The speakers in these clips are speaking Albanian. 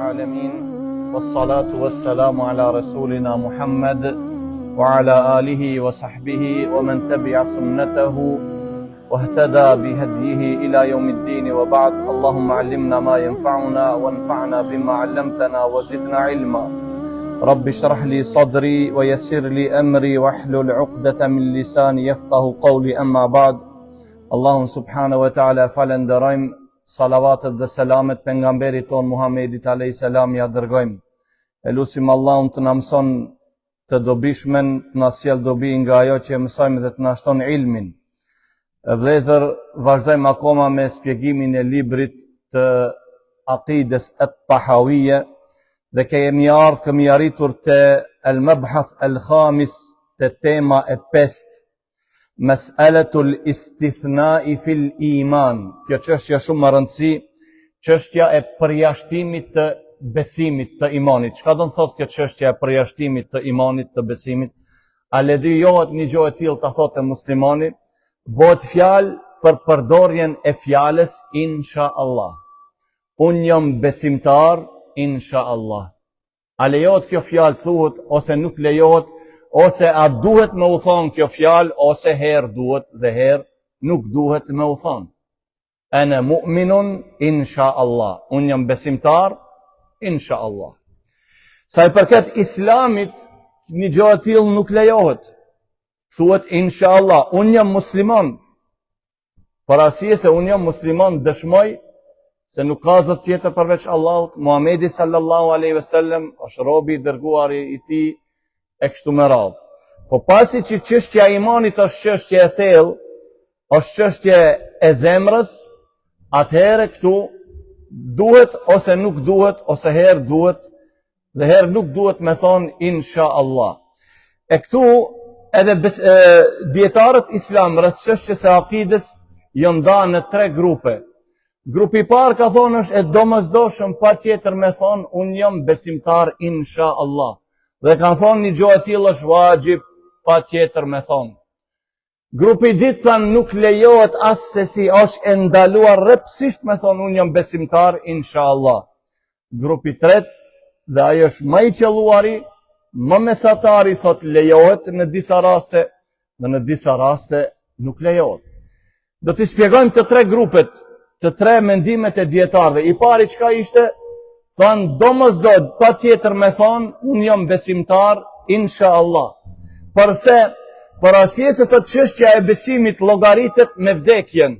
العالمين والصلاة والسلام على رسولنا محمد وعلى آله وصحبه ومن تبع سنته واهتدى بهديه إلى يوم الدين وبعد. اللهم علمنا ما ينفعنا وانفعنا بما علمتنا وزدنا علما. رب اشرح لي صدري ويسر لي أمري واحلل عقدة من لساني يفقه قولي. أما بعد. Allahun subhanahu wa ta'ala falenderojmë, salavatet dhe selamet pejgamberit ton Muhammedit alayhis salam ja dërgojmë. Elusim Allahun të na mëson të dobishmen, të na sjell dobi nga ajo që mësojmë dhe të na shton ilmin. Vëllezër, vazhdojmë akoma me shpjegimin e librit të Aqides at-Tahawiyya dhe kemi arritur te al-mabhath al-khamis, te tema e 5. Mas'alatul istithna'i fil iman. Kjo çështja shumë e rëndësishme, çështja e përjashtimit të besimit të imanit. Çka do të thotë kjo çështja e përjashtimit të imanit të besimit? A lejohet një gjë e tillë ta thotë muslimani? Bëhet fjalë për përdorjen e fjalës inshallah. Unë jam besimtar inshallah. A lejohet kjo fjalë thuhet ose nuk lejohet? Ose a duhet me u thonë kjo fjalë, ose herë duhet dhe herë nuk duhet me u thonë. Ana mu'minun inshallah. Unë jam besimtar inshallah. Sa i përket islamit, një gjë e tillë nuk lejohet. Thuhet inshallah, unë jam musliman. Për arsye se unë jam musliman, dëshmoj se nuk ka zot tjetër përveç Allahut. Muhamedi sallallahu alaihi wasallam është robi i dërguar i tij e kështu me radhë. Po pasi që çështja e imanit është çështje e thellë, është çështje e zemrës, atëherë këtu duhet ose nuk duhet, ose herë duhet dhe herë nuk duhet me thonë inshallah. E këtu edhe dietarët islam rreth çështjes së akides janë ndarë në 3 grupe. Grupi i parë ka thonë është e domosdoshëm patjetër me thonë unë jam besimtar inshallah. Dhe kanë thonë një gjë e tillë është vajib patjetër me thonë. Grupi i dytë thanë nuk lejohet as se si është e ndaluar rrepsisht me thonë unë jam besimtar inshallah. Grupi i tretë, dhe ai është më i qelluari, më mesatari, thotë lejohet në disa raste dhe në disa raste nuk lejohet. Do t'i shpjegojmë të 3 grupet, të 3 mendimet e dietarëve. I pari çka ishte? Thanë domosdoshmë patjetër me thonë unë jam besimtar inshallah. Përse për arsye se thotë çështja e besimit llogaritet me vdekjen.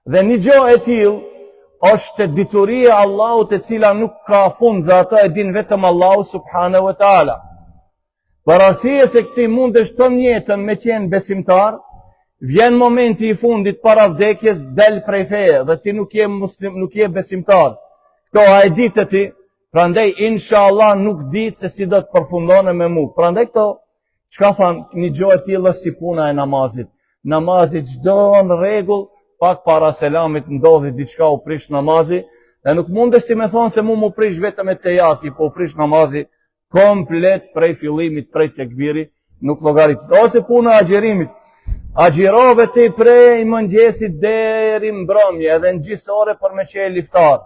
Dhe një gjë e tillë është dituria e Allahut e cila nuk ka fund dhe ato e din vetëm Allahu subhanahu wa taala. Për arsye se ti mundesh të jetën me qenë besimtar, vjen momenti i fundit para vdekjes, del prej feje dhe ti nuk je muslim, nuk je besimtar. Këto a e ditë ti, prandaj inshallah nuk ditë se si do të përfundone me mu. Prandaj këto, çka thanë, një gjë e tillë si puna e namazit. Namazit çdo në rregull, pak para selamit ndodhi diçka u prish namazi, dhe nuk mundesh ti me thonë se mu prish vetëm e tejati, po prish namazi komplet prej fillimit, prej tekbiri, nuk llogaritet. Ose puna e agjerimit. Agjirove ti prej mëngjesit deri mbrëmje, edhe në gjysore për me qenë iftar.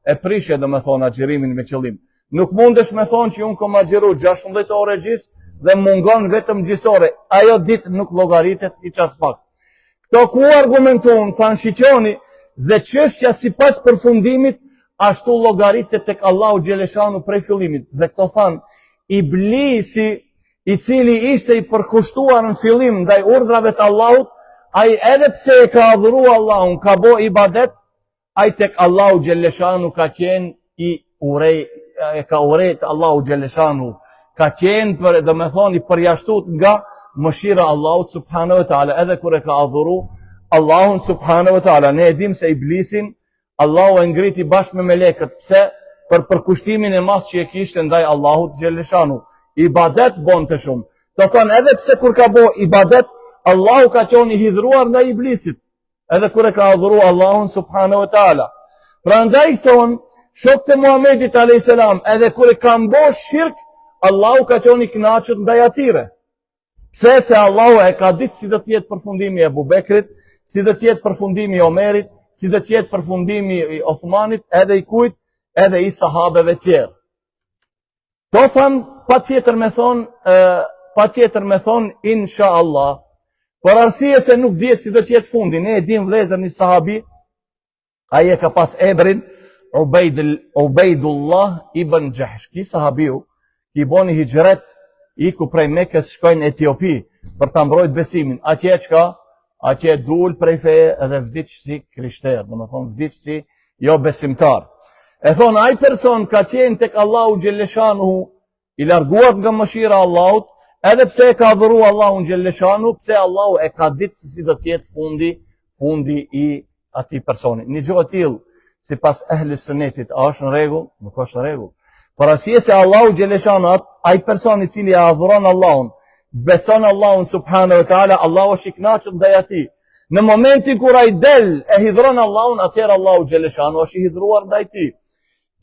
E prishje dhe me thonë agjerimin me qëllim. Nuk mundesh me thonë që unë kom agjeru 16 ore gjys dhe mungon vetëm gjysore. Ajo ditë nuk llogaritet i qas pak. Këto ku argumenton, thanë shiqoni, dhe çështja sipas përfundimit ashtu llogaritet tek Allahu xheleshanu prej fillimit. Dhe këto thanë, iblisi i cili ishte i përkushtuar në fillim ndaj urdhrave të Allahut, ai edhe pse e ka adhuru Allahun, ka bo ibadet, ai tek Allahu xheleshanu ka qenë i urej, ka urejt Allahu xheleshanu, ka qenë për dhe me thonë i përjashtut nga mëshira Allahut subhanahu wa taala, edhe kur e ka adhuru Allahun subhanahu wa taala. Ne e dim se iblisin Allahu e ngriti bashkë me melekët. Pse? Për përkushtimin e madh që e kishte ndaj Allahut xheleshanu. Ibadet bonte shumë. Do thonë edhe pse kur ka bo ibadet, Allahu ka qenë i hidhruar ndaj iblisit. Edhe kur e ka adhuru Allahun subhanahu wa taala. Prandaj thonë, shokët e Muhamedit alayhis salam, edhe kur e kanë bo shirk, Allahu ka qenë i kënaqur ndaj atyre. Pse? Se Allahu e ka ditë si do të jetë përfundimi i Abu Bekrit, si do të jetë përfundimi i Omerit, si do të jetë përfundimi i Osmanit, edhe i kujt, edhe i sahabeve tjerë. To thamë, pa tjetër me thonë, insha Allah, për arsye se nuk djetë si do tjetë fundi. Ne e dim vlezër një sahabi, aje ka pas emrin Ubejdullah ibn Jahsh. Ki sahabiu, ki boni hijret, iku prej Mekës shkojnë Etiopi, për të mbrojt besimin. Atje qka? Atje dul prej feje edhe vdiq si krishter, dhe me thonë vdiq si jo besimtar. E thonë, aj person ka qenë tek Allahu Gjelleshanu, i larguat nga mëshira Allahut, edhe pse e ka dhuru Allahu Gjelleshanu, pse Allahu e ka ditë se si do tjetë fundi i ati personi. Një gjohë t'il, si pas ehli sënetit, a është në regull? Nuk është në regull. Për asje se Allahu Gjelleshanu, aj personi cili a dhuron Allahun, beson Allahun subhanahu wa ta'ala, Allahu është i knaqët ndaj ati. Në momentin kur ai del e hidhron Allahun, atëherë Allahu Gjelleshanu është i hidhruar ndaj ti.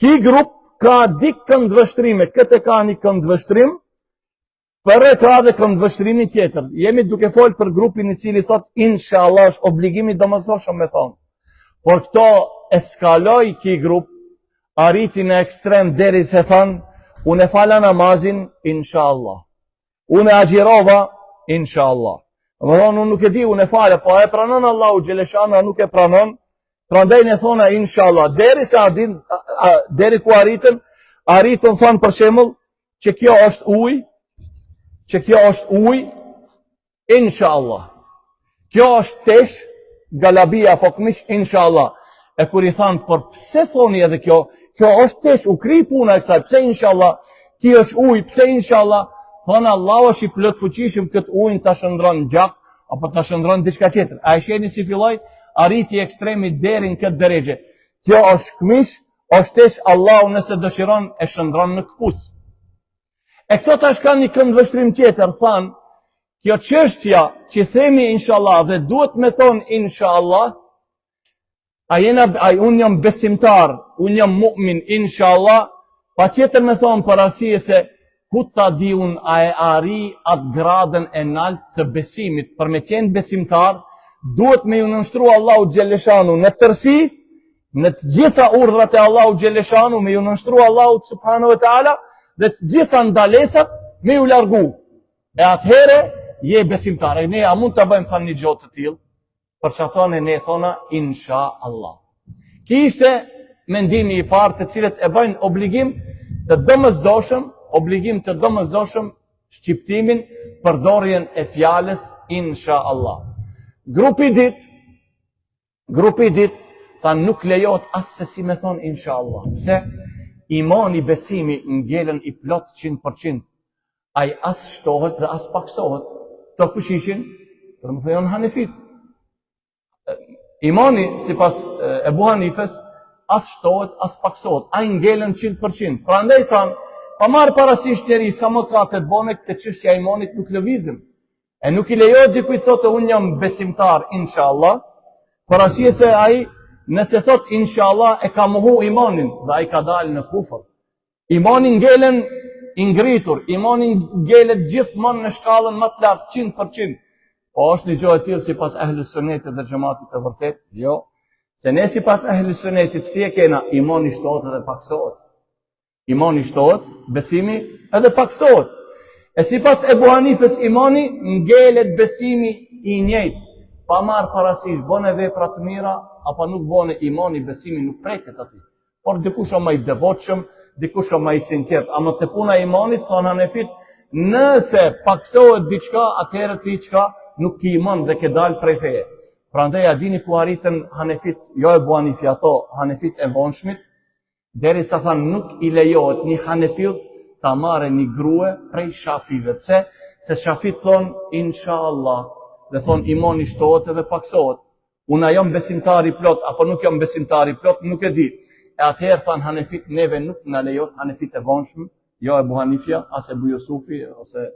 Ki grup ka dik këndvështrime, këtë ka një këndvështrim, për e ka dhe këndvështrimi tjetër. Jemi duke folë për grupin i cili thot, inshallah është obligimi domosdoshëm me thonë. Por këto eskaloj ki grup, arriti në ekstrem deri se thonë, unë e fala namazin, inshallah. Unë e agjirova, inshallah. Më thonë, unë nuk e di, unë e fala, po e pranon Allahu Gjeleshana, nuk e pranon, prandaj në thona, inshallah. Deri ku arritën thonë për shemëll, që kjo është uj, inshallah. Kjo është tesh, galabia, po këmish, inshallah. E kur i thanë, por pse thoni edhe kjo është tesh, u kri puna e kësaj, pse inshallah, kjo është uj, pse inshallah, thonë Allah është i plot fuqishëm këtë ujnë të shëndron në gjak, apo të shëndron diçka tjetër. A e sheni si filloj, arriti ekstremi deri në këtë drejgje. Kjo është këmish, është tesh Allahu nëse dëshiron e shëndron në këpuc. E këto tash ka një këndvështrim tjetër, thanë, kjo çështja që themi inshallah dhe duhet me thonë inshallah, unë jam besimtar, unë jam mu'min inshallah, pa tjetër me thonë për arsye se ku ta di unë a e arri atë gradën e naltë të besimit, për me qenë besimtar, duhet me ju nështru Allahu Gjelleshanu në tërsi, në të gjitha urdhrat e Allahu Gjelleshanu, me ju nështru Allahu subhanahu wa ta'ala, dhe të gjitha ndalesat me ju largu. E atëhere, je besimtar. E ne a mund të bëjmë thanë një gjotë të tilë, për që atone ne thona, insha Allah. Ki ishte mendimi i partë të cilët e bëjnë obligim të domosdoshëm shqiptimin për dorjen e fjales, insha Allah. Grupi dit, thanë nuk lejot asë se si me thonë insha Allah. Se imani besimi ngelen i plot 100%, ai as shtohet dhe as paksohet. Të kush ishin? Dhe më thëjon Hanefit. Imani, si pas Ebu Hanifes, as shtohet, as paksohet. Ai ngelen 100%. Pra ndaj thanë, pa marë parasysh njeri sa më ka të bone këtë çështja e imanit nuk lëvizim. E nuk i lejo dikuj thotë unë jam besimtar, inshallah, për arsye se ai nëse thot inshallah e ka mohu imanin dhe ai ka dalë në kufër. Imani ngelen i ngritur, imani ngelet gjithmonë në shkallën më të lartë 100%. Po është një gjohë e tillë sipas Ahlus Sunnetit dhe xhamatit të vërtet? Jo. Se ne sipas Ahlus Sunnetit si e kena imani shtohet edhe paksohet. Imani shtohet, besimi edhe paksohet. E sipas Ebu Hanifes imani ngelet besimi i njëjtë. Pa marë parasysh, bone vepra të mira, apo nuk bone imani, besimi nuk preket ati. Por dikush o ma i devotshëm, dikush o ma i sinqert. A më të puna imanit, thonë Hanefit, nëse paksohet diçka, atëherë ti çka nuk ki iman dhe ke dalë prej feje. Prandaj a dini ku arritën Hanefit, jo Ebu Hanifi ato, Hanefit e vonshmit, derisa thanë nuk i lejohet një Hanefiut ta marrë një grue prej Shafive. Pse? Se Shafit thonë, inshallah, dhe thonë imani shtohet edhe paksohet. Una jam besimtari plot, apo nuk jam besimtari plot, nuk e di. E atëherë thanë Hanefit, neve nuk në lejot, Hanefit e vonshëm, jo Ebu Hanifja, as Ebu Jusufi, ose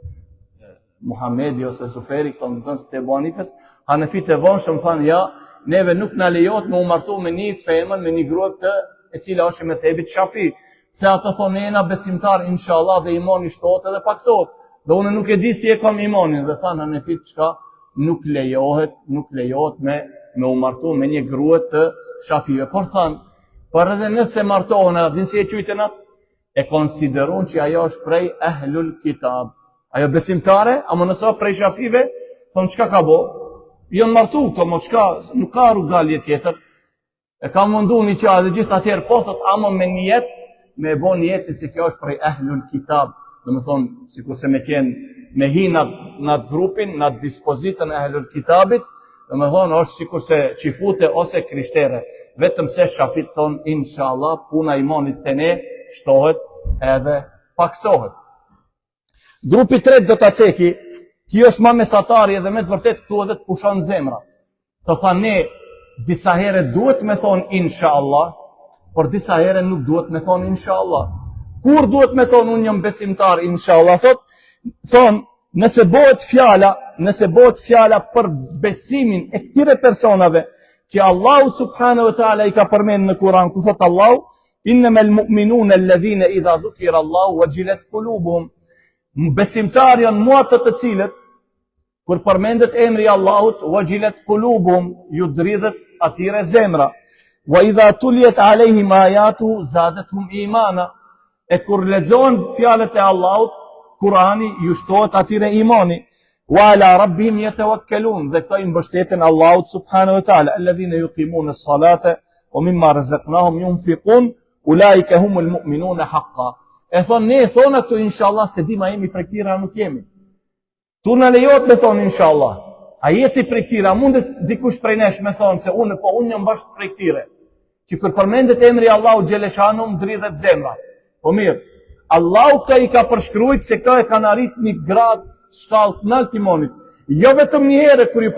Muhamedi, ose Zuferi, këto në tënës të Ebu Hanifes, Hanefit e vonshëm thanë, ja, neve nuk në lejot me umartu me një femën, me një grua të e cila është me thebit Shafi. Se ato thonë ena besimtar, inshallah, dhe imani shtohet edhe paksohet. Dhe unë nuk e di si e kam imanin, dhe thanë Hanefit çka nuk lejohet me umartu me një grua të Shafive. Por thanë, Por edhe nëse martohen, din si e qujtën atë, e konsideron që ajo është prej ehlul kitab. Ajo besimtare, ama nëse prej shafive, thonë qka ka bo? Jonë martu këto, mo qka, nuk ka rrugalje tjetër. E ka mundu një qa dhe gjithë atjerë po, thot, ama me njet, me bo njetin se kjo është prej ehlul kitab. Dhe me thonë, si kurse me qenë, me hi në atë grupin, në atë dispozitën e ehlul kitabit, dhe me thonë, është si kurse qifute ose krishtere. Vetëm se shafit thonë, inshallah, puna imanit të ne, shtohet edhe paksohet. Grupi tret do të ceki, kjo është ma mesatari edhe me të vërtet këtu edhe të pushon zemra. Të tha ne, disa herë duhet me thonë inshallah, por disa herë nuk duhet me thonë inshallah. Kur duhet me thonë unë jam besimtar inshallah, thonë, nëse bëhet fjala për besimin e këtire personave, që Allahu subhanahu wa ta'ala i ka përmenë në Kur'an, ku thotë Allahu, innama al-mu'minuna alladhina idha dhukira Allahu wajilat qulubuhum. Besimtar janë muat të cilët, kur përmendet emri Allahut, wajilat qulubuhum, ju dridhet atire zemra. Wa idha tuliyat alayhim ayatu zadatuhum imana. E kur lexohen fjalët e Allahut, Kurani ju shtohet atire imani. Wa ala rabbihim yatawakkalun. Dhe këto i mbështeten Allahut subhanahu wa ta'ala, alladhina yuqimuna as-salata wa mimma razaqnahum yunfiqun. Ulaika humul mu'minuna haqqan. E thonë ne thonë këtu inshallah se di ma jemi prej këtira nuk jemi. Tu në lejot me thonë inshallah. A jeti prej këtira, mundet dikush prej nesh me thonë se unë jam bashkë prej këtire. Që kër përmendet emri Allahu Gjeleshanu më dridhet zemra. Po mirë, Allahu ka i ka përshkrujt se këta e kanë arrit një grad shkallë të nalt imanit. Jo vetëm një herë kër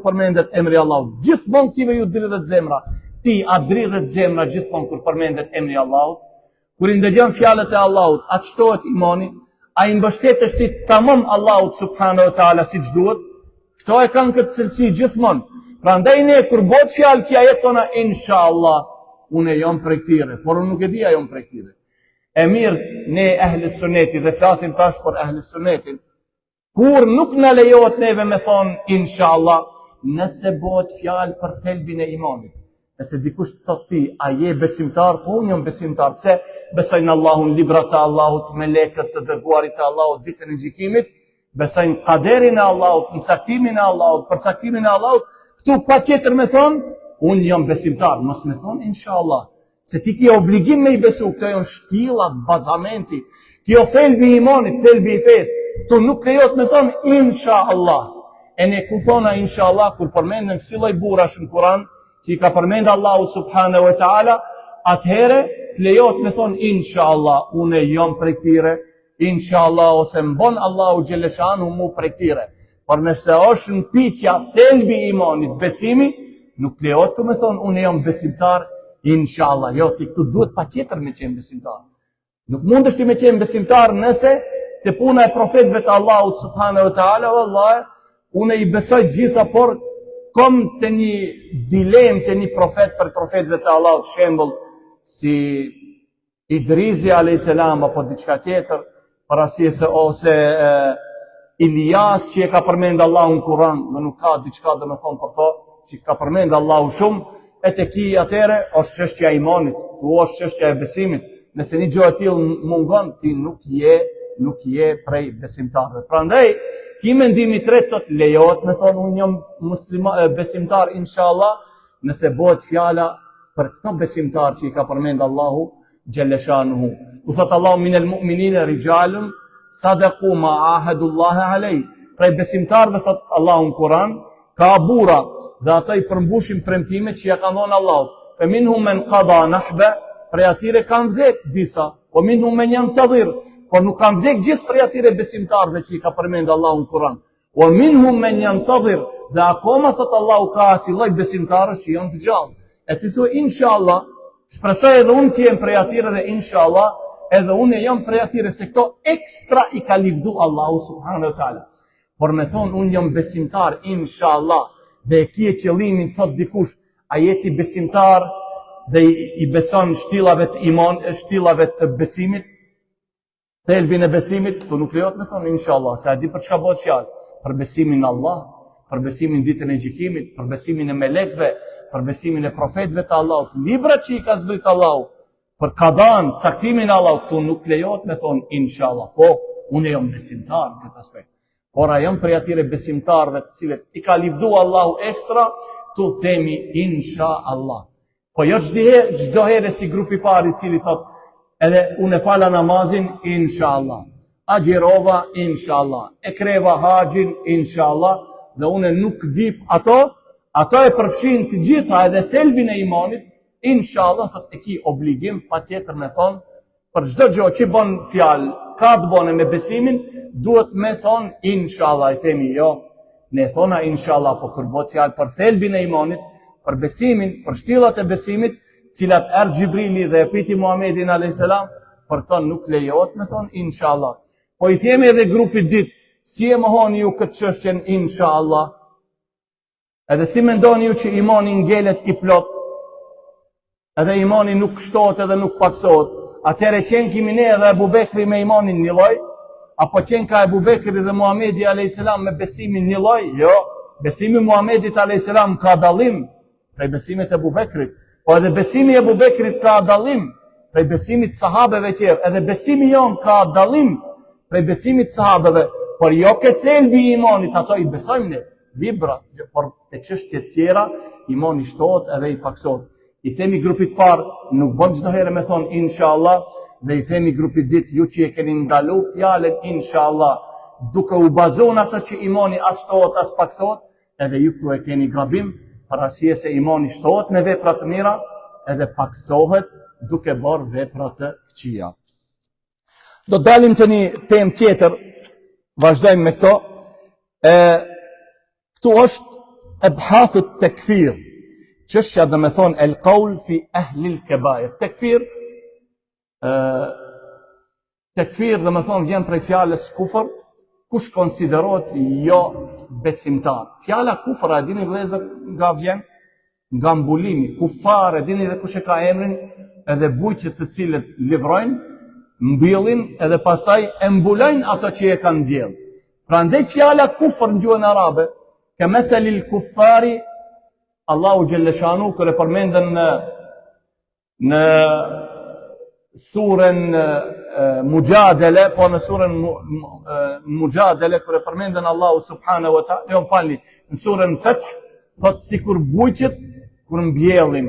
përmendet emri Allahu. Gjithmonë këtive ju dridhet zemra. Ti a dridhet zemra gjithmonë kër përmendet emri Allahu. Kur i ndëgjon fjalët e Allahut, atë shtohet imani, a i mbështetesh ti tamam Allahut subhanahu wa ta'ala si që duhet, këto e kanë këtë cilësi gjithmonë. Pra ndaj ne, kur bot fjalë kja jetë tona, inshallah, unë e jam prej këtire, por unë nuk e di a jam prej këtire. E mirë, ne ehli sunneti, dhe flasim tash për ehli sunnetin, kur nuk në lejohet neve me thonë, inshallah, nëse bot fjalë për thelbin e imanit. Nëse dikush të thot ti, a je besimtar, po unë jam besimtar. Pse besojnë Allahun, librat e Allahut, melekët të dërguarit e Allahut, ditën e gjykimit, besojnë kaderin e Allahut, në caktimin e Allahut, për caktimin e Allahut, këtu pa tjetër me thonë, unë jam besimtar, mos me thonë, inshallah. Se ti ki obligim me i besu, këto janë shtilat, bazamenti, kjo thelbi i imanit, thelbi i fes, tu nuk lejot me thonë, inshallah. E ne ku thona, inshallah, kur përmendën kësilloj burash në Kur'an, që i ka përmendë Allahu subhanahu wa ta'ala, atëhere të lejot me thonë, inshallah, unë e jam prej këtire, inshallah, ose mbon Allahu Gjeleshanu mu prej këtire. Por nëse është në pitja thelbi imanit besimi, nuk lejot të me thonë, unë e jam besimtar, inshallah. Jo, ti këtu duhet pa tjetër me qenë besimtar. Nuk mund është ti me qenë besimtar nëse të puna e profetve të Allahu subhanahu wa ta'ala, vallahi, unë i besoj gjitha, por kom të një dilem të një profet për profetve të Allahut, shembull si Idrizi a.s. apo diçka tjetër, për asjese ose Ilias që e ka përmend Allahu në Kur'an, dhe nuk ka diçka dhe me thonë për to, që ka përmend Allahu shumë, e të ki atere është çështja e imanit, tu është çështja e besimit. Nëse një gjë e tillë mungon, ti nuk je prej besimtarëve. Prandaj ki mendimi tret thot lejohet me thonë unë jam besimtar inshallah, nëse bëhet fjala për këto besimtar që i ka përmend Allahu Gjeleshanuhu. Ku thot Allahu minel mu'minina rijalun sadaqu ma ahadullahi alej. Prej besimtarëve thot Allahu në Kur'an, ka burra dhe ato i përmbushin premtimet që ja kanë dhënë Allahu. Fe minhum men qada nahba, prej atyre kanë vdek disa, o minhum men yantadhir, por nuk kanë vdek gjithë prej atyre besimtarëve që i ka përmendë Allahu në Kur'an. O minhum men yantadhir, dhe akoma thot Allahu ka si lloj besimtarësh që janë të gjallë. E ti thua inshallah, shpresoj edhe unë të jem prej atyre dhe inshallah edhe unë jam prej atyre, se këto ekstra i ka livdu Allahu subhanahu wa ta'ala. Por me thonë unë jam besimtar inshallah, dhe e kje qëllimin thot dikush, a jeti besimtar dhe i beson shtillave të iman, shtillave të besimit, thelbin e besimit, tu nuk lejot me thonë inshallah, se a di për çka bëhet fjalë, për besimin në Allah, për besimin ditën e gjykimit, për besimin e melekëve, për besimin e profetëve të Allahut, librat që i ka zbrit Allahu, për kadan, caktimin e Allahut, tu nuk lejohet me thonë inshallah. Po, unë jam besimtar në këtë aspekt. Por a jam prej atyre besimtarëve të cilët i ka livdu Allahu ekstra, tu themi inshallah. Po jo çdo herë si grupi i parë i cili thot edhe unë e fala namazin inshallah. Agjirova inshallah. E kreva haxhin inshallah. Dhe unë nuk di ato e përfshin të gjitha edhe thelbin e imanit, inshallah thot e ki obligim patjetër me thonë për çdo gjë që bën fjalë ka të bëne me besimin, duhet me thonë inshallah. I themi jo, ne thona inshallah, po kur bëhet fjalë për thelbin e imanit, për besimin, për shtyllat e besimit, cilat erë Gjibrili dhe e piti Muhamedin a.s. për këto nuk lejohet me thonë inshallah. Po i themi edhe grupit ditë, si e mohoni ju këtë çështjen inshallah? Edhe si mendoni ju që imani ngelet i plot? Edhe imani nuk shtohet edhe nuk paksohet? Atëherë qenë kimi ne edhe Ebu Bekri me imanin një lloj, apo qenë ka Ebu Bekri dhe Muhamedi a.s. me besimin një lloj? Jo, besimi Muhamedit a.s. ka dallim prej besimit e Ebu Bekrit, po edhe besimi e Ebu Bekrit ka dallim prej besimit sahabeve tjerë, edhe besimi jon ka dallim prej besimit sahabeve, por jo ke thelbi i imanit, ato i besojmë ne, libra, por e çështje tjera, imani shtohet edhe i paksohet. I themi grupit parë, nuk bën çdo herë me thonë inshallah, dhe i themi grupit ditë, ju që e keni ndalu fjalën inshallah, duke u bazuar ato që imani as shtohet as paksohet, edhe ju këtu e keni gabim, për arsye se imani shtohet me vepra të mira, edhe paksohet duke bërë vepra të këqija. Do dalim të një temë tjetër, vazhdojmë me këto. Këtu është ebhathu tekfir, çështja dhe me thonë el qaul fi ahlil kebair. Tekfir dhe me thonë vjen prej fjalës kufër, kush konsiderohet jo besimtar. Fjala kufër, e dini vëllezër nga vjen? Nga mbulimi. Kufar, e dini dhe kush e ka emrin? Edhe bujqet të cilët livrojnë, mbillin edhe pastaj e mbulojnë ato që e kanë mbjell. Prandaj fjala kufër në gjuhën arabe, kemethelil kuffari, Allahu Gjelleshanu kër e përmendën në surën Mujadele, po në surën Mujadele kër e përmendën Allahu Subhanahu wa Ta'ala, jo më falni, në surën Fath, thot si kur bujqet kur mbjellin.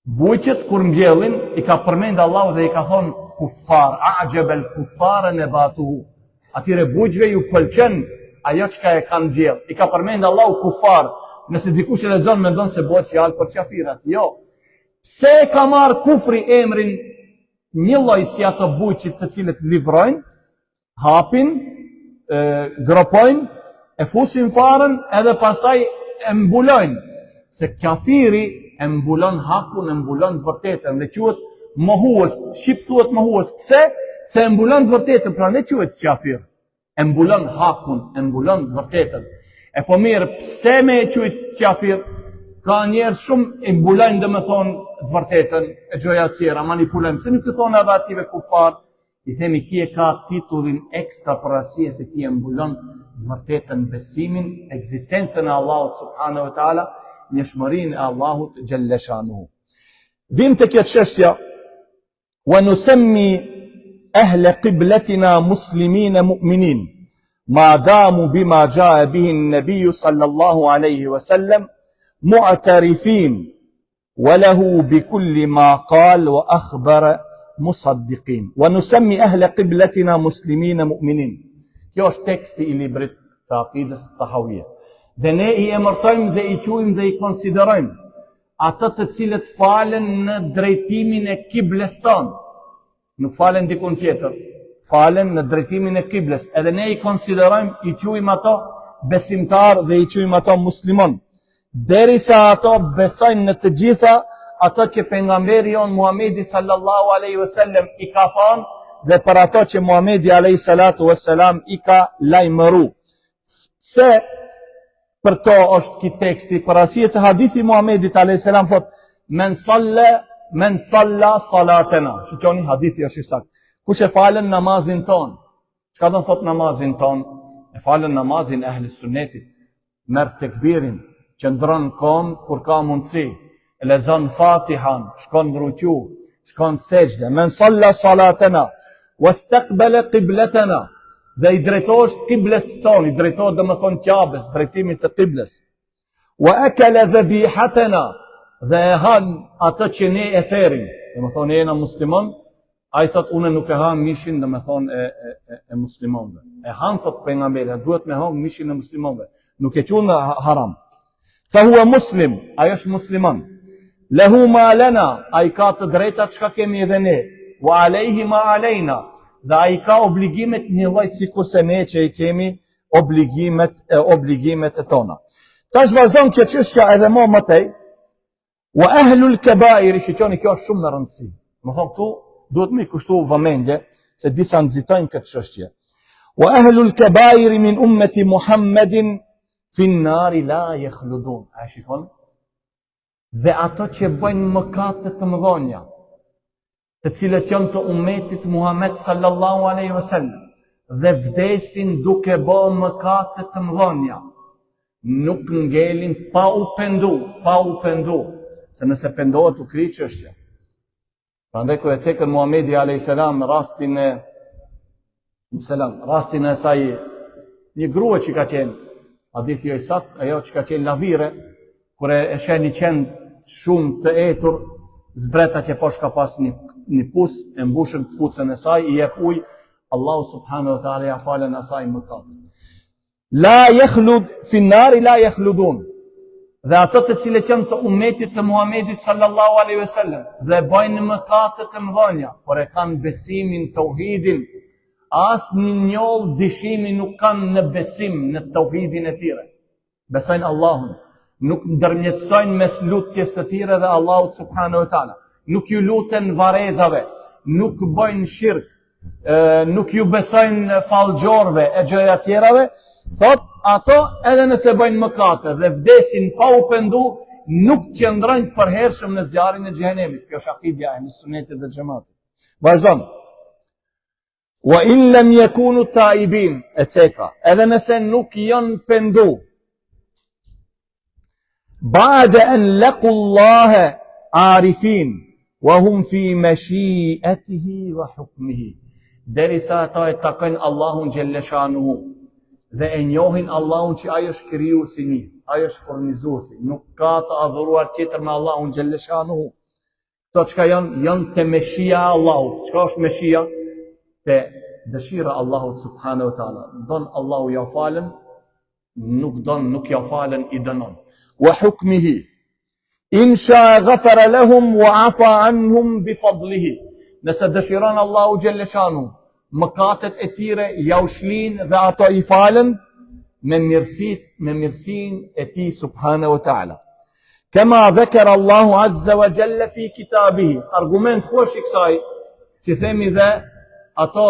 Bujqet kur mbjellin, i ka përmendë Allahu dhe i ka thonë kuffar, a'jabal kuffara nabatuhu. Atyre bujqve ju pëlqen ajo çka e kanë mbjell. I ka përmendë Allahu kuffar. Nëse dikush e lexon mendon se bëhet fjalë për qafirat. Jo. Pse e ka marrë kufri emrin një lloj si ato bujqit të cilët livrojnë, hapin, gropojnë, e fusin farën edhe pastaj e mbulojnë. Se kafiri e mbulon hakun, e mbulon të vërtetën dhe quhet mohues. Shqip thuhet mohues. Pse? Se e mbulon të vërtetën, pra ne quhet kafir. E mbulon hakun, e mbulon të vërtetën. E po mirë, pse me e quhet kafir? Ka njerë shumë i mbulojnë dhe me thonë të vërtetën, e gjoja tjera, manipulojnë. Se nuk i thonë edhe ative kufar, i themi kje ka titullin ekstra për arsye se kje mbulon të vërtetën, besimin, ekzistencën e Allahut Subhanahu wa Ta'ala, njëshmërinë e Allahut Gjelleshanuhu. Vim të kjo çështja, wa nusemmi ahle qibletina muslimin e mu'minin, ma damu bima jaa bihi n-nabiju sallallahu alaihi wasallam, mu'tarifin, wa lahu bikulli ma qal wa akhbara musaddiqin. Wa nusemmi ahle qibletina muslimin e mu'minin. Kjo është teksti i librit të akidës tahawije. Dhe ne i emërtojmë dhe i quajmë dhe i konsiderojmë ato të cilët falen në drejtimin e kibles tonë. Nuk falen dikun tjetër, falen në drejtimin e kibles. Edhe ne i konsiderojmë, i quajmë ato besimtar dhe i quajmë ato muslimon. Derisa ato besojnë në të gjitha ato që pejgamberi jon Muhamedi sallallahu alaihi wasallam i ka thënë dhe për ato që Muhamedi alaihi salatu wassalam i ka lajmëruar. Se për to është ki teksti, për arsye se hadithi Muhamedit a.s. thot, men salla salatena. Shikoni, hadithi është i saktë. Kush e falen namazin ton? Çka do thot namazin ton? E falen namazin ehli sunnetit. Merr tekbirin, qëndron kom kur ka mundësi, e lexon Fatihan, shkon në ruku, shkon sejdë, men salla salatana, wastaqbala qiblatana, dhe i drejtohesh qibles ton, i drejtohet domethënë Ka'bes, drejtimit të qibles. Wa akala dhabihatana, dhe e han atë që ne e therim, domethënë jena musliman, ai thot unë nuk e ha mishin domethënë e muslimanëve. E han thot pejgamberi, duhet me hang mishin e muslimanëve, nuk e quhen haram. Fa huwa muslim, ai është musliman. Lahu ma lana, ai ka të drejtat çka kemi edhe ne. Wa alayhi ma alejna, dhe ai ka obligimet një lloj sikur se ne që i kemi obligimet e tona. Tash vazhdon kjo çështja edhe më tej. Wa ahlul kabair, shikoni kjo është shumë në rëndësi. Më thon këtu duhet me kushtu vëmendje se disa nxitojnë këtë çështje. Wa ahlul kabair min ummati Muhammedin fi an-nar la yakhludun. A shikon? Dhe ato që bëjnë mëkate të mëdha, të cilët janë të ummetit Muhammed sallallahu alaihi wasallam, dhe vdesin duke bërë mëkate të mëdha, nuk ngelin pa u pendu, se nëse pendohet u kri çështja. Prandaj kur e cekën Muhamedi alayhis salam rastin e saj, një grua që ka qenë, hadithi jo i saktë, ajo që ka qenë lavire, kur e sheh një qend shumë të etur, zbreta që poshtë ka pas një pus, e mbushën pucën e saj, i jep ujë, Allahu subhanahu wa taala ja falën asaj mëkatin. La yakhlud fi an-nar la yakhludun. Dhe ato të cilët janë të ummetit të Muhamedit sallallahu alaihi wasallam dhe bëjnë mëkate të mëdha, por e kanë besimin, tauhidin, as një njoll dishimi nuk kanë në besim, në tauhidin e tyre. Besojnë Allahun, nuk ndërmjetësojnë mes lutjes së tyre dhe Allahut subhanahu wa taala. Nuk ju luten varezave, nuk bëjnë shirk, nuk ju besojnë fallxhorëve e gjëra tjerave. Thot, ato edhe nëse bëjnë mëkate dhe vdesin pa u pendu, nuk qëndrojnë përhershëm në zjarrin e xhehenemit. Kjo është akidja e sunetit dhe xhamatit. Vazhdon. Wa in lam yakunu taibin, etc. Edhe nëse nuk janë pendu, ba'da an laqu Allah arifin wa hum fi mashi'atihi wa hukmihi. Derisa ata e takojnë Allahun xhelle shanuhu dhe e njohin Allahun që ai është krijuesi, ai është furnizuesi, nuk ka të adhuruar tjetër me Allahun xhelle shanuhu. Këto çka janë te meshia e Allahut. Çka është meshia? Te dëshira e Allahut subhanahu wa taala. Don Allahu ja falën, nuk ja falën, i dënon. Wa hukmihi in sha ghafara lahum wa afa anhum bi fadlihi. Nëse dëshiron Allahu xhelle shanuhu mëkatet e tyre ja u shlin dhe ato i falen me mirësinë e tij subhanahu wa taala. Kama dhakara Allahu azza wa jalla fi kitabihi. Argument kush i kësaj që themi dhe ato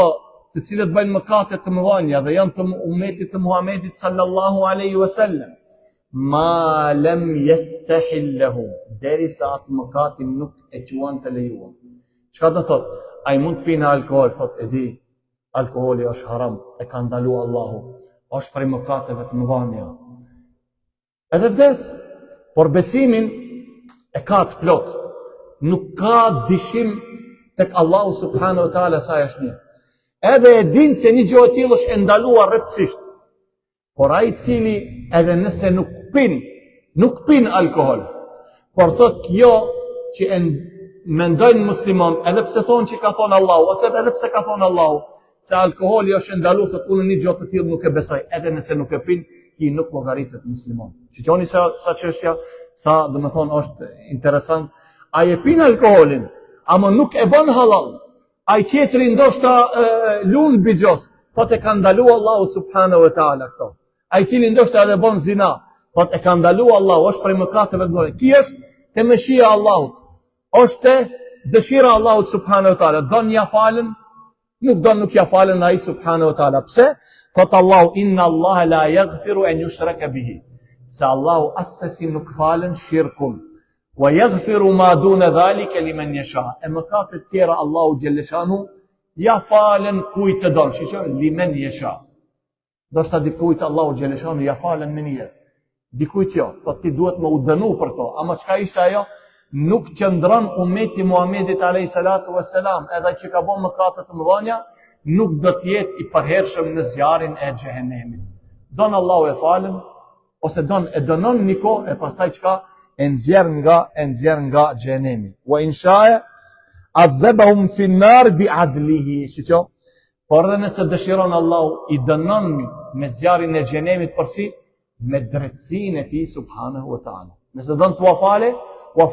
të cilët bëjnë mëkate të mëdha dhe janë të ummetit të Muhamedit sallallahu alaihi wasallam, ma lam yastahillahu, derisa atë mëkatin nuk e quan të lejuar. Çka do thot? Ai mund të pinë alkool, thot e di, alkoholi është haram, e ka ndaluar Allahu, është prej mëkateve të mëdha. Edhe vdes, por besimin e ka të plot. Nuk ka dishim tek Allahu subhanahu wa taala sa është një. Edhe e din se një gjë e tillë është e ndaluar rreptësisht. Por ai i cili edhe nëse nuk pin alkohol, por thot kjo që e mendojnë musliman, edhe pse thonë që ka thonë Allahu, ose edhe pse ka thonë Allahu, se alkoholi është ndaluar, thot unë një gjë të tillë nuk e besoj, edhe nëse nuk e pin, ki nuk llogaritet musliman. Shikoni sa çështja, sa domethënë është interesant. Ai e pin alkoholin, ama nuk e bën halal. Ai tjetri ndoshta lun bixhos, po e ka ndaluar Allahu subhanahu wa taala këto. Ai cili ndoshta edhe bën zina, po e ka ndaluar Allahu, është prej mëkateve të mëdha. Ki është te mëshia e Allahut, është dëshira e Allahut subhanahu wa taala. Don ja falën, nuk ja falën ai subhanahu wa taala. Pse? Thot Allahu, inna Allah la yaghfiru an yushraka bihi. Se Allahu asesi nuk falën shirkun. Wa yaghfiru ma duna dhalika liman yasha. E mëkatet tjera Allahu xhelle shanu ja falën kujt të don. Shikoj, liman yasha. Do të thotë kujt Allahu xhelle shanu ja falën me një. Dikujt jo, thot ti duhet më u dënu për to. Ama çka ishte ajo? Nuk qëndron ummeti Muhamedit alayhi salatu wassalam, edhe që ka bën mëkate të mëdha, nuk do të jetë i përhershëm në zjarrin e xhehenemit. Don Allahu e falën, ose don e dënon një kohë e pastaj çka e nxjerr nga xhehenemi. Wa in sha'a adhabahum fi an-nar bi adlihi. Shiqo, por edhe nëse dëshiron Allahu i dënon me zjarrin e xhehenemit përsi me drejtsinë e tij subhanahu wa taala. Nëse don t'u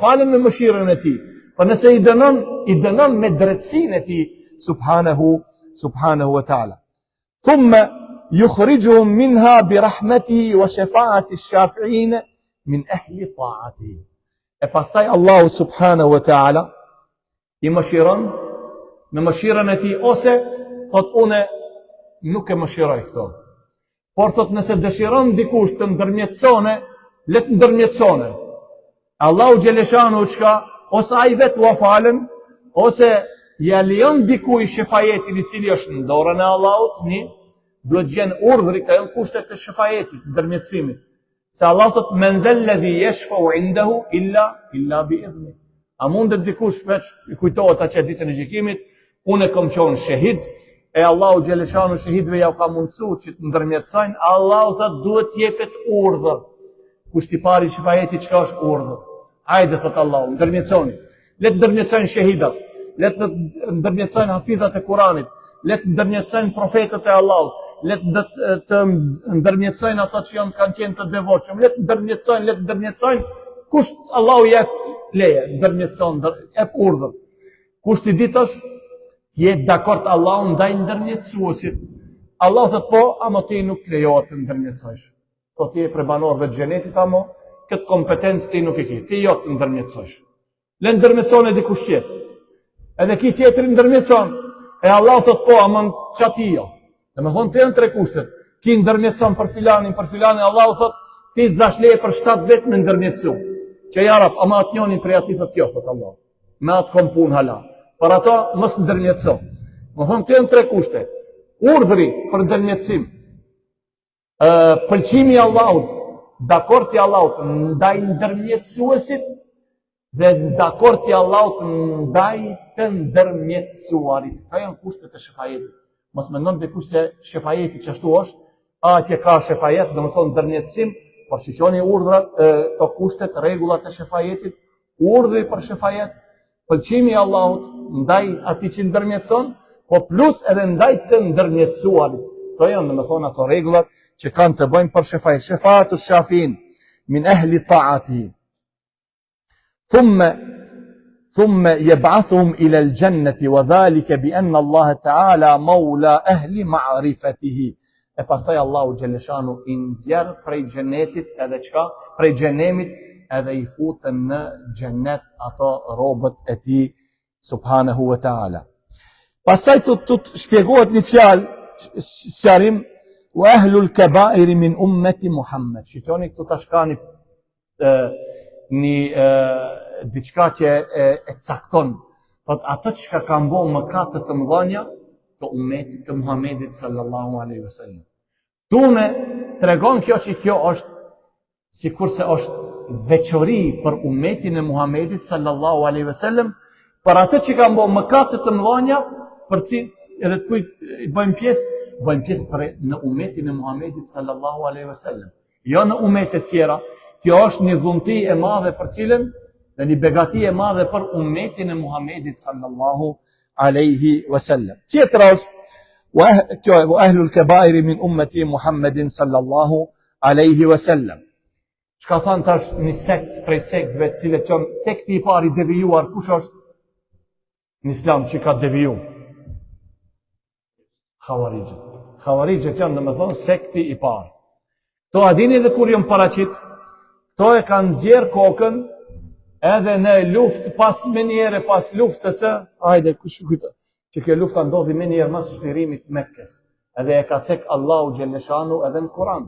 falë me mëshirën e tij. Por nëse i dënon me drejtsinë e tij subhanahu wa taala. Thumma yukhrijuhum minha bi rahmatihi wa shafa'ati ash-shafi'in min ahli ta'atihi. E pastaj Allahu subhanahu wa taala i mëshiron me mëshirën e tij, ose thot une nuk e mëshiroj këto. Por thot nëse dëshiron dikush të ndërmjetësone, le të ndërmjetësone. Allahu xheleshanu çka ose ai vetë u falën, ose ja lejon dikujt shefajetin i cili është në dorën e Allahut, duhet gjen urdhri, ka janë kushtet e shefajetit, ndërmjetësimit. Se Allah thot men dhalladhi yashfa'u 'indahu illa bi idhni. A mundet dikush veç i kujtohet atë ditën e gjykimit, unë kam qenë shahid, e Allahu xheleshanu shahidëve ja ka mundsuar që të ndërmjetësojnë. Allahu thot duhet jepet urdhër. Kushti i parë i shefajetit çka është urdhër? Hajde thot Allahu, ndërmjetësoni. Le të ndërmjetësojnë shahidat, le të ndërmjetësojnë hafidhat e Kuranit, le të ndërmjetësojnë profetët e Allahut, le të ndërmjetësojnë ato që kanë qenë të devotshëm, le të ndërmjetësojnë, kush Allahu jep leje, ndërmjetëson, jep urdhër. Kushti i dytë është të jetë dakord Allahu ndaj ndërmjetësuesit. Allahu thot po, ama ti nuk lejohet të ndërmjetësosh. Po ti je për banorëve të xhenetit, ama këtë kompetencë ti nuk e ke. Ti jo të ndërmjetësosh. Le ndërmjetëson e dikush tjetër. Edhe ki tjetëri ndërmjetëson. E Allah thot po, ama çati jo. Dhe me thonë të janë tre kushtet. Ki ndërmjetëson për filanin, Allah thot, ti dhash leje për 7 vetë me ndërmjetësu. Që jarap, ama atë njonin prej ati thot jo, thot Allah. Me atë kom pun hala. Për ato, mos ndërmjetëso. Me thonë të janë tre kushtet. Urdhri për ndërmjetësim. Pëlqimi Allahut, dakorti Allahut ndaj ndërmjetësuesit, dhe dakorti Allahut ndaj të ndërmjetësuarit. Ka janë kushtet e shefajetit. Mos mendon dikush se shefajeti që ashtu është, atje ka shefajet, dhe më thonë ndërmjetësim, por shiqoni urdhrat, të kushtet, rregullat e shefajetit, urdhri për shefajet, pëlqimi Allahut ndaj atij që ndërmjetëson, po plus edhe ndaj të ndërmjetësuarit. Këto janë, dhe më thonë, ato rregullat që kanë të bëjnë për shefajet. Shefatu shafin min ahli ta'atihi. ثم يبعثهم إلى الجنة وذلك بأن الله تعالى مولى أهل معرفته. E pastaj Allahu xheleshanu i nxjerr prej xhenetit edhe çka? Prej xhenemit edhe i futën në xhenet ato robët e tij subhanahu wa taala. Pastaj të shpjegohet një fjalë sqarim wa ahlul kaba'ir min ummati Muhammad. Shikoni këtu tash ka një diçka që e cakton. Thot ato që kanë bërë mëkate të mëdha të ummetit të Muhamedit sallallahu alaihi wasallam. Tune tregon kjo që kjo është sikurse është veçori për ummetin e Muhamedit sallallahu alaihi wasallam, për ato që kanë bërë mëkate të mëdha, për cilë edhe të kujt bëjmë pjesë për në ummetin e Muhamedit sallallahu alaihi wasallam. Jo në ummete tjera. Kjo është një dhunti e madhe për cilën dhe një begati e madhe për ummetin e Muhamedit sallallahu alaihi wasallam. Tjetër është kjo e ahlul kabairi min ummeti Muhammedin sallallahu alaihi wasallam. Çka thanë tash një sekt prej sektëve të cilët janë sekti i parë i devijuar, kush është në Islam që ka deviju? Khawarijët. Khawarijët janë domethënë sekti i parë. To a dini dhe kur janë paraqit? To e kanë nxjerr kokën edhe në luftë pas luftës, hajde kush kujto, që kjo lufta ndodhi më njëherë pas shtirimit të Mekkës. Edhe e ka cek Allahu xhaleshanu edhe në Kur'an.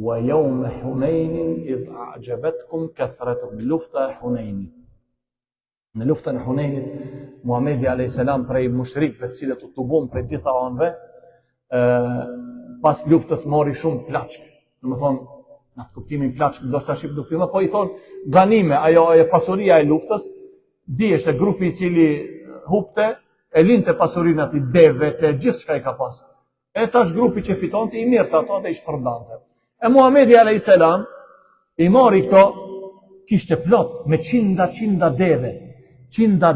Wa yawma Hunain idh a'jabatkum kathratukum, lufta e Huneinit. Në luftën e Huneinit, Muhamedi alayhis salam prej mushrikëve të cilët u tubon prej gjitha anëve, pas luftës mori shumë plaçk. Domethënë në atë kuptimin plaç, ndoshta shqip nuk fillon, po i thon ganime, ajo e pasuria e luftës, dihesh se grupi i cili hupte e linte pasurinë aty deve të gjithçka i ka pas. E tash grupi që fitonte i mirë ato dhe i shpërndante. E Muhamedi alayhis salam i mori këto, kishte plot me qinda deve, qinda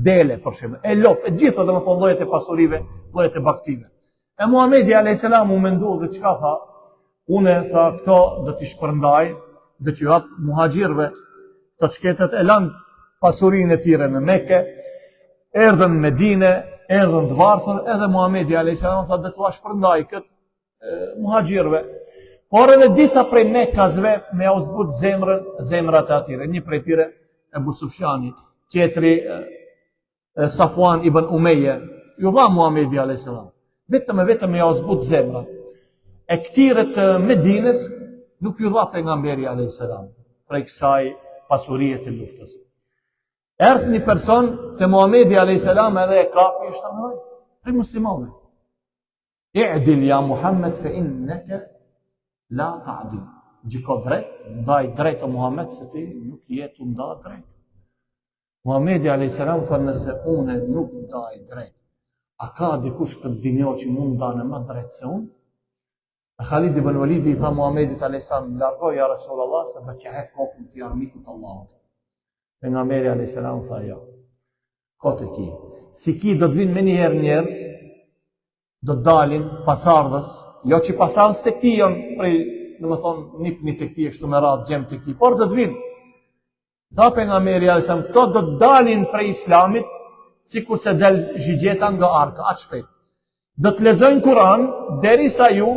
dele për shembull, e lop, e gjitha domethënë llojet e pasurive, llojet e baktive. E Muhamedi alayhis salam u mendu dhe çka tha? Unë tha këto do t'i shpërndaj, do t'i jap muhaxhirëve, të çketet e lanë pasurinë e tyre në Mekë, erdhën në Medinë, erdhën të varfër, edhe Muhamedi alayhis salam tha do t'ua shpërndaj këtë muhaxhirëve. Por edhe disa prej Mekasve me u zbut zemrat e atyre. Një prej tyre Ebu Sufjani, tjetri Safwan ibn Umayya, ju dha Muhamedi alayhis salam. Vetëm me u zbut zemrat. E këtyre të Medinës nuk ju dha pejgamberi alayhis salam prej kësaj pasurie të luftës. Erdhi një person te Muhamedi alayhis salam edhe e kapi i shtamoi prej muslimanëve. I'dil ya Muhammad fa innaka la ta'dil. Gjiko drejt, ndaj drejt o Muhammed se ti nuk jetu nda drejt. Muhamedi alayhis salam tha nëse une nuk ndaj drejt, a ka dikush këtë dinjo që mund ndane më drejt se unë? Khalid ibn Walid i tha Muhamedit alayhis salam, largoj ja Rasulullah se do të hek kokën të armikut Allahut. Pejgamberi alayhis salam tha jo. Kote ki. Si ki do të vinë me njëherë njerëz, do të dalin pasardhës, jo që pasardhës të këti janë prej, në më thonë, nipni të këti e kështu me radhë, gjemë të këti, por do të vinë. Tha pejgamberi alayhis salam, këto do të dalin prej islamit, sikur se del zhidjeta nga arka, atë shpejt. Do të lexojnë Kur'an, derisa ju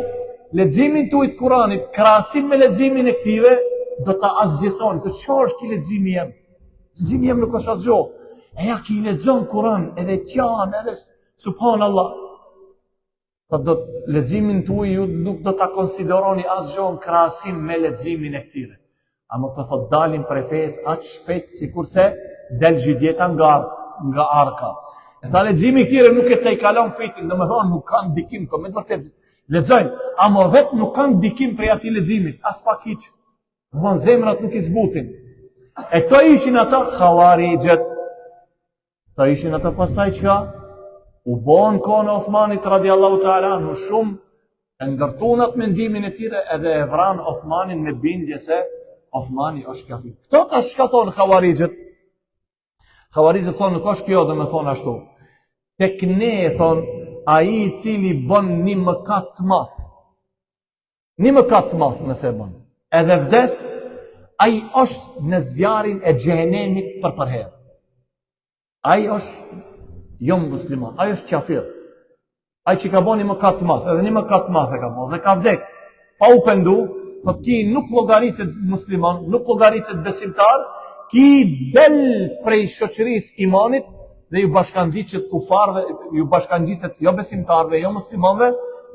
leximin tuaj të Kuranit, krahasim me leximin e këtive, do ta asgjësoni. Se çfarë është ky leximi jam? Leximi jam nuk është asgjë. E ja ki lexon Kur'an, edhe qan, edhe subhanallah. Po do leximin tuaj ju nuk do ta konsideroni asgjë në krahasim me leximin e këtyre. Ama të thot dalin prej fesë aq shpejt sikurse del zhidjeta nga arka. E tha leximi i këtyre nuk e të i kalon fitin, domethënë nuk kanë ndikim, me vërtet lexojnë, ama vetë nuk kanë ndikim prej atij leximit, as pak hiç. Domethënë zemrat nuk i zbutin. E këto ishin ata Khawarijët. Këto ishin ata pastaj çka u bon kohën e Uthmanit radiallahu ta'ala anhu shumë e ndërtunat mendimin e tyre edhe e vran Uthmanin me bindje se Uthmani është kafir. Këto tash çka thonë Khawarijët? Khawarijët thonë nuk është kjo dhe me thonë ashtu. Tek ne thonë ai i cili bën një mëkat të madh. Një mëkat të madh nëse bën. Edhe vdes, ai është në zjarin e xhehenemit për herë. Ai është jo musliman, ai është kafir. Ai që ka bën një mëkat të madh, edhe një mëkat të madh e ka bën dhe ka vdek. Pa u pendu, thotë ki nuk llogaritet musliman, nuk llogaritet besimtar, ki del prej shoqërisë imanit dhe ju bashkangjitet kufarëve, ju bashkangjitet jo besimtarëve, jo muslimanëve,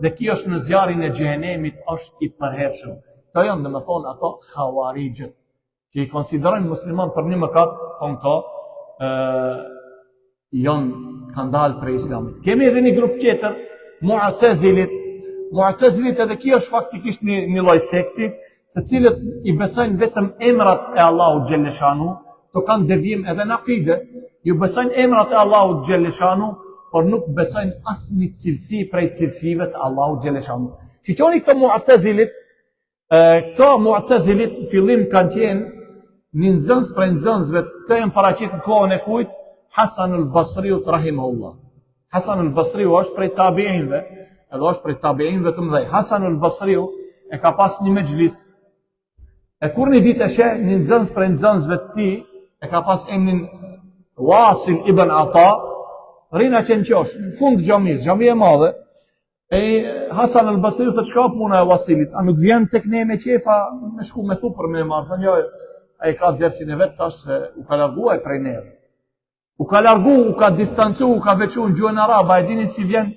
dhe ki është në zjarin e xhehenemit, është i përhershëm. Këto janë domethënë ato Khawarijët, që i konsiderojnë musliman për një mëkat, thonë këto kanë dalë prej islamit. Kemi edhe një grup tjetër, Mu'tazilit. Mu'tazilit edhe kjo është faktikisht një lloj sekti, të cilët i besojnë vetëm emrat e Allahut xhelleshanu, to kanë devijim edhe në akide, ju besojnë emrat e Allahut xhelleshanu, por nuk besojnë asnjë cilësi prej cilësive të Allahut xhelleshanu. Shikoni këto Mu'tazilit fillim kanë qenë një nxënës prej nxënësve të janë paraqitur në kohën e kujt Hasan al-Basriut rahimahullah. Hasan al-Basriu është prej tabiinëve, edhe është prej tabiinëve të mëdhej. Hasan al-Basriu e ka pas një mexhlis. E kur një ditë e sheh një nxënës prej nxënësve të tij, e ka pas emrin Wasil ibn Ata, rina që në qosh, në fund xhamis, xhami e madhe. E Hasan al-Basriu thotë çka puna e Wasilit? A nuk vjen tek ne me qefa me shku me thupër me marr? Thonë jo, ai ka dersin e vet tash se u ka larguar prej neve. U ka largu, u ka distancu, u ka veçu në gjuhën arabe, e dini si vjen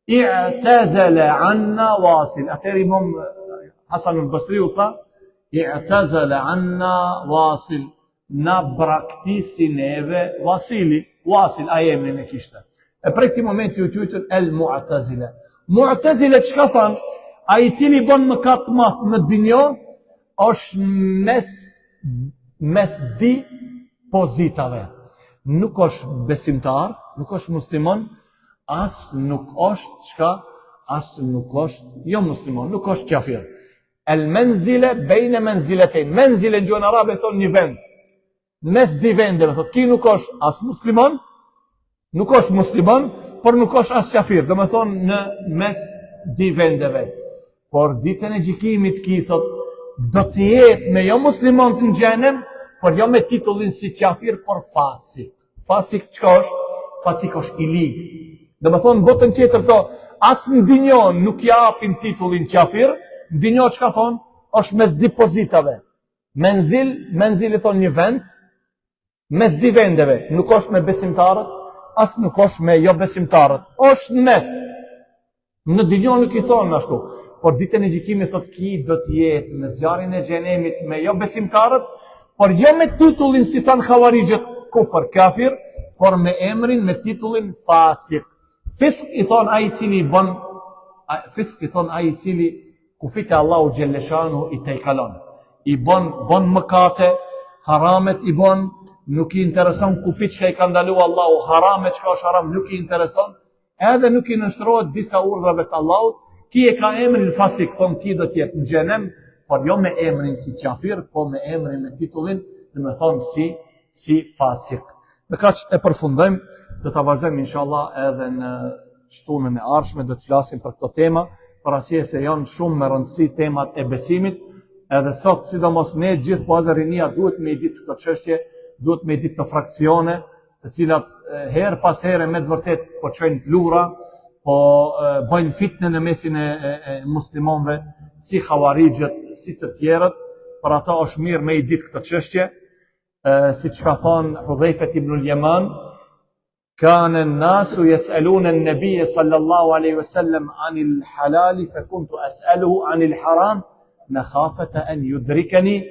i'tazala anna Wasil. Atëri imam Hasan al-Basriu tha i'tazala anna Wasil, na braktisi neve Wasili. Wasil a emrin e kishte. E prej këtij momenti u quajtën el Mu'tazila. Mu'tazila çka thanë? ai I cili bën mëkat të madh në dunjë është mes di pozitave. Nuk është besimtar, nuk është musliman, as nuk është çka, as nuk është jo musliman, nuk është kafir. El menzile bejne menziletin. Menzile në gjuhën arabe thonë një vend. Mes di vendeve, thotë, ki nuk është as musliman, nuk është musliman, por nuk është as kafir. Do me thonë në mes di vendeve. Por ditën e gjykimit ki thotë, do të jetë me jo musliman të në xhenem, por jo me titullin si kafir, por fasik. Fasik çka është? Fasik është I lig. Do me thonë botën tjetër to, as në dinjon nuk japin titullin kafir, në dinjon çka thonë? Është mes di pozitave. Menzil I thonë një vend, mes di vendeve, nuk është me besimtarët, as nuk është me jo besimtarët. Është në mes. Në dinjon nuk I thonë ashtu. Por ditën e gjykimit thotë ki do të jetë në zjarrin e xhenemit me jo besimtarët, por jo me titullin si thanë xhavarixhët kufër kafir, por me emrin me titullin fasik. Fisk I thonë ai I cili bën, fisk I thonë ai I cili kufit e Allahu xhelleshanu I tejkalon. I bën mëkate, haramet I bën, nuk I intereson kufit që I ka ndalu Allahu, haramet që është haram nuk I intereson, edhe nuk I nështrohet disa urdhrave të Allahut. Ki e ka emrin fasik, thonë ki do tjetë në xhenem, por jo me emrin si kafir, po me emrin me titullin, dhe me thonë si fasik. Me kaq e përfundojmë, do të vazhdojmë inshallah edhe në shtunën e ardhshme, do të flasim për këto tema, për arsye se janë shumë me rëndësi temat e besimit, edhe sot, sidomos ne gjithë po edhe rinia duhet me I ditë këto çështje, duhet me I ditë të fraksione, të cilat herë pas here me të vërtet po çojnë plura, po bëjnë fitnë në mesin e muslimanëve, si xhavarixhët, si të tjerët, për ata është mirë me I ditë këtë çështje, siç ka thënë Hudhaifa ibn al-Yaman, kana an-nasu yas'aluna an-nabiy sallallahu alaihi wasallam 'anil halal fa kuntu as'aluhu 'anil haram makhafata an yudrikani.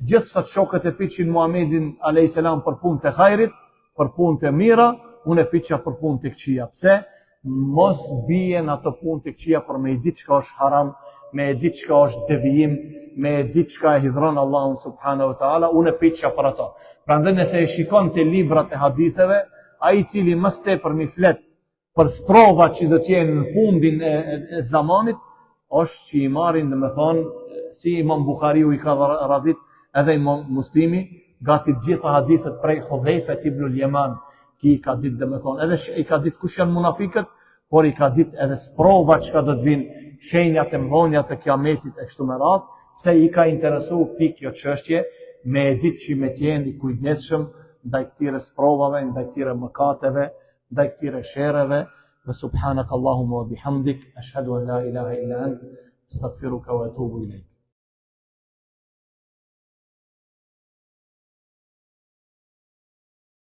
Gjithë sot shokët e pyetnin Muhamedit alayhis salam për punë të hajrit, për punë të mira, unë e pyetja për punë të këqija. Pse? Mos bien ato punë të këqija për me I ditë çka është haram, me E ditë çka është devijim, me E ditë çka e hidhron Allahun subhanahu wa taala, unë e pyetja për ato. Prandaj nëse e shikon te librat e haditheve, ai I cili më tepër mi flet për sprovat që do të jenë në fundin e zamanit, është që I marrin, domethënë, si Imam Buhariu I ka radhit, edhe Imam Muslimi, gati të gjitha hadithet prej Hudhaifa ibn al-Yaman, ki I ka ditë domethënë, edhe I ka ditë kush janë munafikët, por I ka ditë edhe sprovat që do të vinë, shenjat e mëdha të kiametit e kështu me radhë, pse I ka interesu këtij kjo çështje, me E ditë që me qenë I kujdesshëm ndaj këtyre sprovave, ndaj këtyre mëkateve, ndaj këtyre sherreve. Ve subhanakallahumma wa bihamdik, ashhadu an la ilaha illa ant, astaghfiruka wa atubu ilayk.